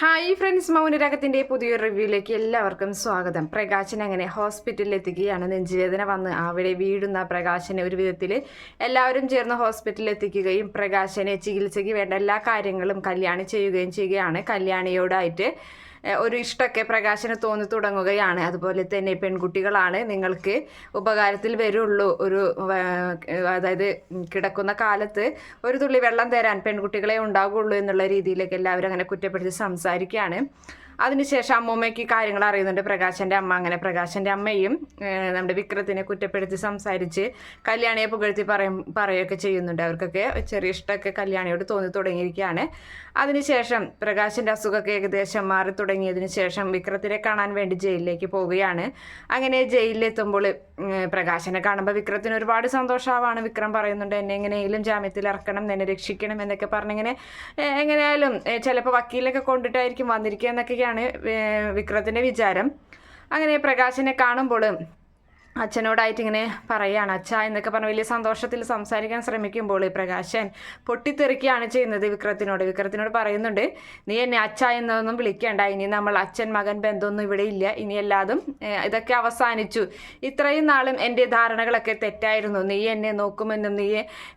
Hi friends, മൗനരാഗത്തിൻ്റെ പുതിയൊരു റിവ്യൂയിലേക്ക് എല്ലാവർക്കും സ്വാഗതം. പ്രകാശൻ അങ്ങനെ ഹോസ്പിറ്റലിൽ എത്തിക്കുകയാണ്. നെഞ്ചുവേദന വന്ന് അവിടെ വീഴുന്ന പ്രകാശനെ ഒരു വിധത്തിൽ എല്ലാവരും ചേർന്ന് ഹോസ്പിറ്റലിൽ എത്തിക്കുകയും പ്രകാശനെ ചികിത്സയ്ക്ക് വേണ്ട എല്ലാ കാര്യങ്ങളും കല്യാണി ചെയ്യുകയും ചെയ്യുകയാണ്. കല്യാണിയോടായിട്ട് ഒരു ഇഷ്ടമൊക്കെ പ്രകാശന് തോന്നി തുടങ്ങുകയാണ്. അതുപോലെ തന്നെ പെൺകുട്ടികളാണ് നിങ്ങൾക്ക് ഉപകാരത്തിൽ വരുള്ളൂ, അതായത് കിടക്കുന്ന കാലത്ത് ഒരു തുള്ളി വെള്ളം തരാൻ പെൺകുട്ടികളെ ഉണ്ടാകുള്ളൂ എന്നുള്ള രീതിയിലേക്ക് എല്ലാവരും അങ്ങനെ കുറ്റപ്പെടുത്തി സംസാരിക്കുകയാണ്. അതിനുശേഷം അമ്മൂമ്മയ്ക്ക് കാര്യങ്ങൾ അറിയുന്നുണ്ട്, പ്രകാശൻ്റെ അമ്മ. അങ്ങനെ പ്രകാശൻ്റെ അമ്മയും നമ്മുടെ വിക്രത്തിനെ കുറ്റപ്പെടുത്തി സംസാരിച്ച് കല്യാണിയെ പുകഴ്ത്തി പറയുകയൊക്കെ ചെയ്യുന്നുണ്ട്. അവർക്കൊക്കെ ചെറിയ ഇഷ്ടമൊക്കെ കല്യാണിയോട് തോന്നി തുടങ്ങിയിരിക്കുകയാണ്. അതിനുശേഷം പ്രകാശൻ്റെ അസുഖമൊക്കെ ഏകദേശം മാറി തുടങ്ങിയതിന് ശേഷം വിക്രത്തിനെ കാണാൻ വേണ്ടി ജയിലിലേക്ക് പോവുകയാണ്. അങ്ങനെ ജയിലിലെത്തുമ്പോൾ പ്രകാശനെ കാണുമ്പോൾ വിക്രത്തിന് ഒരുപാട് സന്തോഷമാവാണ്. വിക്രം പറയുന്നുണ്ട്, എന്നെ എങ്ങനെയെങ്കിലും ജാമ്യത്തിൽ ഇറക്കണം, എന്നെ രക്ഷിക്കണം എന്നൊക്കെ പറഞ്ഞിങ്ങനെ എങ്ങനെയായാലും ചിലപ്പോൾ വക്കീലൊക്കെ കൊണ്ടിട്ടായിരിക്കും വന്നിരിക്കുക എന്നൊക്കെയാണ് വിക്രത്തിൻ്റെ വിചാരം. അങ്ങനെ പ്രകാശനെ കാണുമ്പോൾ അച്ഛനോടായിട്ട് ഇങ്ങനെ പറയുകയാണ്, അച്ഛ എന്നൊക്കെ പറഞ്ഞ് വലിയ സന്തോഷത്തിൽ സംസാരിക്കാൻ ശ്രമിക്കുമ്പോൾ പ്രകാശൻ പൊട്ടിത്തെറിക്കുകയാണ് ചെയ്യുന്നത് വിക്രത്തിനോട് പറയുന്നുണ്ട്, നീ എന്നെ അച്ഛ എന്നൊന്നും വിളിക്കേണ്ട, ഇനി നമ്മൾ അച്ഛൻ മകൻ ബന്ധമൊന്നും ഇവിടെ ഇല്ല, ഇനി എല്ലാതും ഇതൊക്കെ അവസാനിച്ചു. ഇത്രയും നാളും എൻ്റെ ധാരണകളൊക്കെ തെറ്റായിരുന്നു, നീ എന്നെ നോക്കുമെന്നും നീ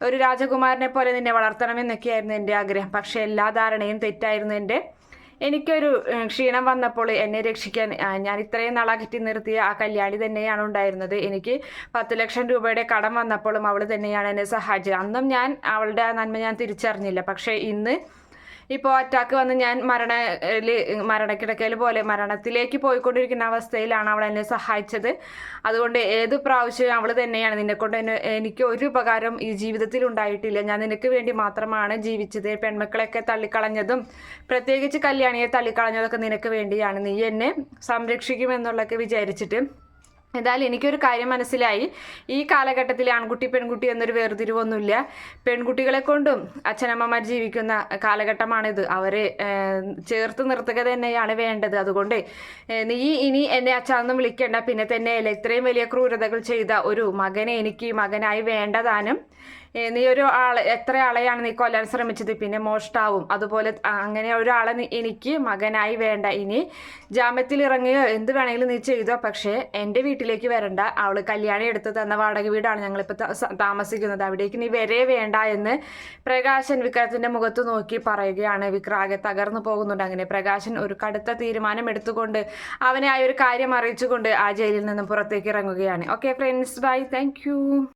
ഒരു രാജകുമാരനെ പോലെ നിന്നെ വളർത്തണമെന്നൊക്കെയായിരുന്നു എൻ്റെ ആഗ്രഹം. പക്ഷേ എല്ലാ ധാരണയും തെറ്റായിരുന്നു. എനിക്കൊരു ക്ഷീണം വന്നപ്പോൾ എന്നെ രക്ഷിക്കാൻ ഞാൻ ഇത്രയും നാളകറ്റി നിർത്തിയ ആ കല്യാണി തന്നെയാണ് ഉണ്ടായിരുന്നത്. എനിക്ക് 10 ലക്ഷം രൂപയുടെ കടം വന്നപ്പോഴും അവൾ തന്നെയാണ് എന്നെ സഹായിച്ചത്. അന്നും ഞാൻ അവളുടെ ആ നന്മ ഞാൻ തിരിച്ചറിഞ്ഞില്ല. പക്ഷേ ഇന്ന് ഇപ്പോൾ അറ്റാക്ക് വന്ന് ഞാൻ മരണക്കിടക്കയിൽ പോലെ മരണത്തിലേക്ക് പോയിക്കൊണ്ടിരിക്കുന്ന അവസ്ഥയിലാണ് അവൾ എന്നെ സഹായിച്ചത്. അതുകൊണ്ട് ഏത് പ്രാവശ്യവും അവൾ തന്നെയാണ്. നിന്നെക്കൊണ്ട് എനിക്ക് ഒരു ഉപകാരം ഈ ജീവിതത്തിൽ ഉണ്ടായിട്ടില്ല. ഞാൻ നിനക്ക് വേണ്ടി മാത്രമാണ് ജീവിച്ചത്. പെൺമക്കളെയൊക്കെ തള്ളിക്കളഞ്ഞതും പ്രത്യേകിച്ച് കല്യാണിയെ തള്ളിക്കളഞ്ഞതൊക്കെ നിനക്ക് വേണ്ടിയാണ്. നീ എന്നെ സംരക്ഷിക്കുമെന്നുള്ളതൊക്കെ വിചാരിച്ചിട്ട് എന്തായാലും എനിക്കൊരു കാര്യം മനസ്സിലായി, ഈ കാലഘട്ടത്തിൽ ആൺകുട്ടി പെൺകുട്ടി എന്നൊരു വേർതിരിവൊന്നുമില്ല. പെൺകുട്ടികളെ കൊണ്ടും അച്ഛനമ്മമാർ ജീവിക്കുന്ന കാലഘട്ടമാണിത്. അവരെ ചേർത്ത് നിർത്തുക തന്നെയാണ് വേണ്ടത്. അതുകൊണ്ട് നീ ഇനി എന്നെ അച്ഛനൊന്നും വിളിക്കേണ്ട. പിന്നെ തന്നെയല്ല, ഇത്രയും വലിയ ക്രൂരതകൾ ചെയ്ത ഒരു മകനെ എനിക്ക് മകനായി വേണ്ടതാനും. നീ എത്ര ആളെയാണ് നീ കൊല്ലാൻ ശ്രമിച്ചത്, പിന്നെ മോഷ്ടാവും. അതുപോലെ അങ്ങനെ ഒരാളെ എനിക്ക് മകനായി വേണ്ട. ഇനി ജാമ്യത്തിൽ ഇറങ്ങുകയോ എന്ത് വേണമെങ്കിലും നീ ചെയ്തോ, പക്ഷേ എൻ്റെ വീട്ടിലേക്ക് വരണ്ട. അവൾ കല്യാണി എടുത്ത് തന്ന വാടക വീടാണ് ഞങ്ങളിപ്പോൾ താമസിക്കുന്നത്, അവിടേക്ക് നീ വരേ വേണ്ട എന്ന് പ്രകാശൻ വിക്രത്തിൻ്റെ മുഖത്ത് നോക്കി പറയുകയാണ്. വിക്രാകെ തകർന്നു പോകുന്നുണ്ട്. അങ്ങനെ പ്രകാശൻ ഒരു കടുത്ത തീരുമാനം എടുത്തുകൊണ്ട് അവനെ ആ ഒരു കാര്യം അറിയിച്ചുകൊണ്ട് ആ ജയിലിൽ നിന്നും പുറത്തേക്ക് ഇറങ്ങുകയാണ്. Okay friends, by, thank